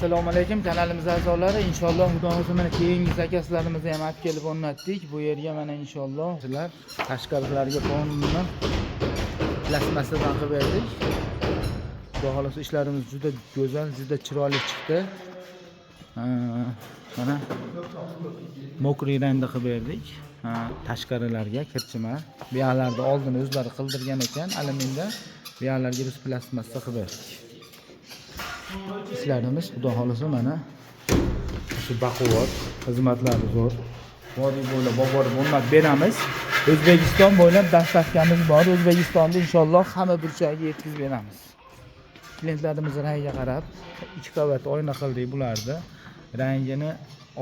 Assalomu alaykum kanalimiz a'zolari. Inshaalloh xudo xohlasa mana keyingi zakazlarimizni ham olib kelib o'rnatdik. Bu yerga mana inshaalloh sizlar tashqarilarga qonunni plasmasadan qilib berdik. Xudo xohlasa ishlarimiz juda go'zal, juda chiroyli chiqdi. Mana mokriy rangda qilib berdik. Tashqarilarga kirchima. Bu yerlarda oldini o'zlari qildirgan ekan alyuminda. Bu yerlarga biz plasmasa qilib berdik. İşlerimiz xudo xohlasa mana shu baquvvat, xizmatlari zo'r. Vodiy bo'ylab borib o'rnatib beramiz. O'zbekiston bo'ylab dastavkamiz bor. O'zbekistonda inshaalloh hamma burchagiga yetkazib beramiz. Klientlarimiz rangiga qarab 2 qavat oyna qildik bularni. Rangini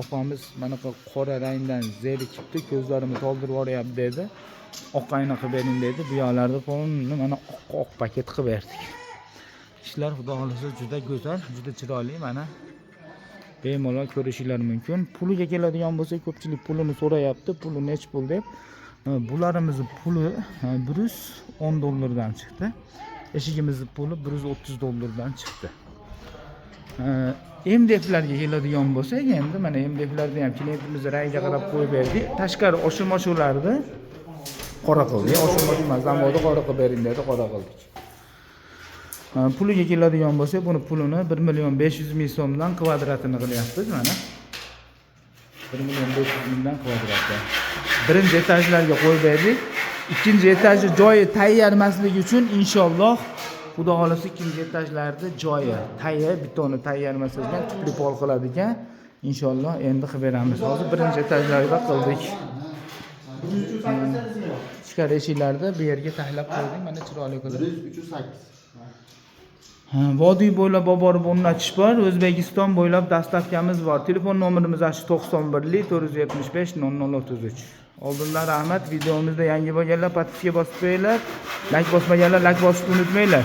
opamiz mana bu qora rangdan zerikibdi, ko'zlarimiz oldirib yuboryapti dedi. Oq oyna qilib bering dedi. Bu yerlarda mana oq paket qilib berdik. İşler xudo xohlasa juda go'zal, juda chiroyli. Mana bemalol ko'rishingiz mumkin. Puliga keladigan bo'lsa, ko'pchilik pulini so'rayapti. Puli nech pul deb. Bularimizni puli $110 chiqdi. Eshigimizning puli $130 chiqdi. MDFlarga keladigan bo'lsa, endi mana MDFlarni ham klientimiz rangiga qarab qo'yib berdik. Tashqari oshirma-shularni qora qildik. Oshirma zamoda qora qilib bering dedi, qora qildik. Puliga keladigan bo'lsa, buni pulini 1.500.000 so'mdan kvadratini qilyapmiz mana. 1.500.000 dan kvadrati. Birinchi etajlarga qo'yib berdik. Ikkinchi etajni joyi tayyor emasligi uchun inshaalloh xudo xolasa ikkinchi etajlarda joyi tayyor, betoni tayyor emasligi tupli pol qiladi ekan. Inshaalloh endi qilib beramiz. Hozir birinchi etajlarda qildik. Ichkari eshiklarda bu yerga taxlab qo'ydik. Mana chiroyli qilib. 308. Vodiy bo'ylab borib o'rnatish bor. O'zbekiston bo'ylab dastavkamiz bor. Telefon nomerimiz 91 475 0033. Oldindan rahmat. Videomizda yangi bo'lganlar podpiska bosib qo'yinglar. Like bosmaganlar like bosishni unutmanglar.